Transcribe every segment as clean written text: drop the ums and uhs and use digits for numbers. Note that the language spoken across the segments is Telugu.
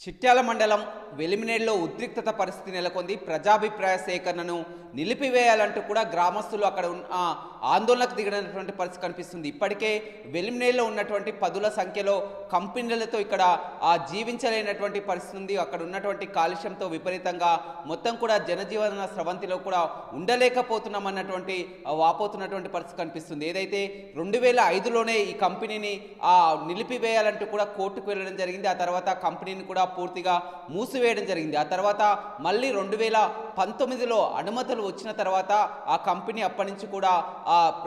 చిట్యాల మండలం వెలిమినేడులో ఉద్రిక్తత పరిస్థితి నెలకొంది. ప్రజాభిప్రాయ సేకరణను నిలిపివేయాలంటూ కూడా గ్రామస్తులు అక్కడ ఆందోళనకు దిగినటువంటి పరిస్థితి కనిపిస్తుంది. ఇప్పటికే వెలిమినేడులో ఉన్నటువంటి పదుల సంఖ్యలో కంపెనీలతో ఇక్కడ జీవించలేనటువంటి పరిస్థితి ఉంది. అక్కడ ఉన్నటువంటి కాలుష్యంతో విపరీతంగా మొత్తం కూడా జనజీవన స్రవంతిలో కూడా ఉండలేకపోతున్నామన్నటువంటి వాపోతున్నటువంటి పరిస్థితి కనిపిస్తుంది. ఏదైతే 2005లోనే ఈ కంపెనీని నిలిపివేయాలంటూ కూడా కోర్టుకు వెళ్ళడం జరిగింది. ఆ తర్వాత కంపెనీని కూడా పూర్తిగా మూసివేయడం జరిగింది. ఆ తర్వాత మళ్ళీ 2019లో అనుమతులు వచ్చిన తర్వాత ఆ కంపెనీ అప్పటి నుంచి కూడా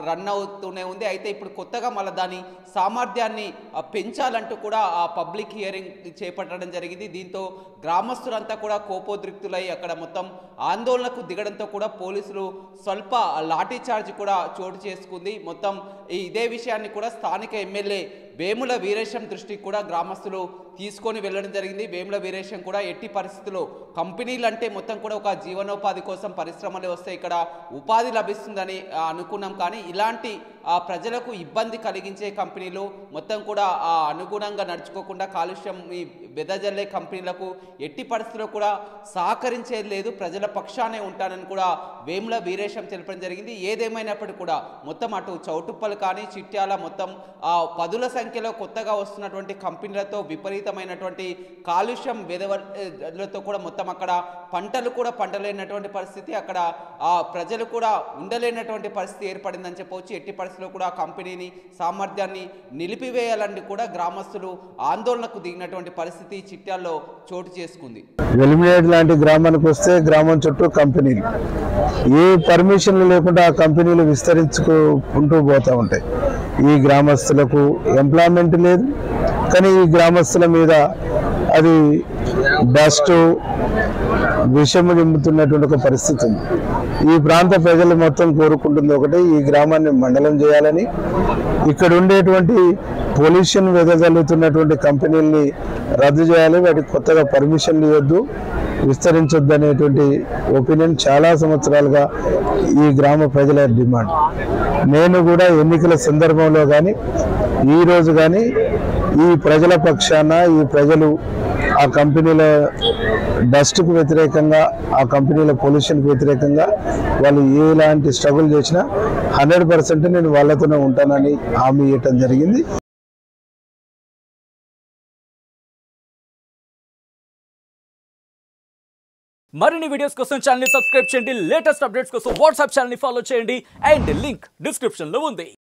రన్ అవుతూనే ఉంది. అయితే ఇప్పుడు కొత్తగా మళ్ళీ దాని సామర్థ్యాన్ని పెంచాలంటూ కూడా ఆ పబ్లిక్ హియరింగ్ చేపట్టడం జరిగింది. దీంతో గ్రామస్తులంతా కూడా కోపోద్రిక్తులై అక్కడ మొత్తం ఆందోళనకు దిగడంతో కూడా పోలీసులు స్వల్ప లాఠీ చార్జ్ కూడా చోటు చేసుకుంది. మొత్తం ఇదే విషయాన్ని కూడా స్థానిక ఎమ్మెల్యే వేముల వీరేశం దృష్టికి కూడా గ్రామస్తులు తీసుకొని వెళ్ళడం జరిగింది. వేముల వీరేశం కూడా ఎట్టి పరిస్థితుల్లో కంపెనీలు అంటే మొత్తం కూడా ఒక జీవనోపాధి కోసం పరిశ్రమలు వస్తే ఇక్కడ ఉపాధి లభిస్తుందని అనుకున్నాం. కానీ ఇలాంటి ప్రజలకు ఇబ్బంది కలిగించే కంపెనీలు మొత్తం కూడా అనుగుణంగా నడుచుకోకుండా కాలుష్యం వెదజల్లే కంపెనీలకు ఎట్టి పరిస్థితుల్లో కూడా సహకరించేది లేదు, ప్రజల పక్షానే ఉంటానని కూడా వేముల వీరేశం తెలపడం జరిగింది. ఏదేమైనప్పటికీ కూడా మొత్తం అటు చౌటుప్పలు కానీ చిట్యాల మొత్తం పదుల సంఖ్యలో కొత్తగా వస్తున్నటువంటి కంపెనీలతో విపరీతమైనటువంటి కాలుష్యం వెదలతో కూడా మొత్తం అక్కడ పంటలు కూడా పండలేనటువంటి పరిస్థితి, అక్కడ ప్రజలు కూడా ఉండలేనటువంటి పరిస్థితి ఏర్పడిందని చెప్పవచ్చు. ఎట్టి పరిస్థితుల్లో కూడా కంపెనీని సామర్థ్యాన్ని నిలిపివేయాలని కూడా గ్రామస్తులు ఆందోళనకు దిగినటువంటి పరిస్థితి చిట్యాల్లో చోటు చేసుకుంది. వెలిమినేడు లాంటి గ్రామానికి వస్తే గ్రామం చుట్టూ కంపెనీలు, ఏ పర్మిషన్లు లేకుండా ఆ కంపెనీలు విస్తరించుకుంటూ పోతూ ఉంటాయి. ఈ గ్రామస్తులకు ఎంప్లాయ్మెంట్ లేదు, కానీ ఈ గ్రామస్తుల మీద అది డస్ట్ విషము నింపుతున్నటువంటి ఒక పరిస్థితి ఉంది. ఈ ప్రాంత ప్రజలు మొత్తం కోరుకుంటుంది ఒకటి, ఈ గ్రామాన్ని మండలం చేయాలని, ఇక్కడ ఉండేటువంటి పొల్యూషన్ వెదజల్లుతున్నటువంటి కంపెనీల్ని రద్దు చేయాలి, వాటికి కొత్తగా పర్మిషన్లు ఇవ్వద్దు, విస్తరించొద్దు అనేటువంటి ఒపీనియన్ చాలా సంవత్సరాలుగా ఈ గ్రామ ప్రజల డిమాండ్. నేను కూడా ఎన్నికల సందర్భంలో కానీ ఈరోజు కానీ ఈ ప్రజల పక్షాన, ఈ ప్రజలు ఆ కంపెనీల డస్ట్కు వ్యతిరేకంగా, ఆ కంపెనీల పొల్యూషన్కి వ్యతిరేకంగా వాళ్ళు ఎలాంటి స్ట్రగుల్ చేసినా 100% నేను వాళ్ళతోనే ఉంటానని హామీ ఇవ్వటం జరిగింది. మరిన్ని వీడియోస్ కోసం ఛానల్ ని సబ్స్క్రైబ్ చేయండి. లేటెస్ట్ అప్డేట్స్ కోసం వాట్సాప్ ఛానల్ ని ఫాలో చేయండి. అండ్ లింక్ డిస్క్రిప్షన్ లో ఉంది.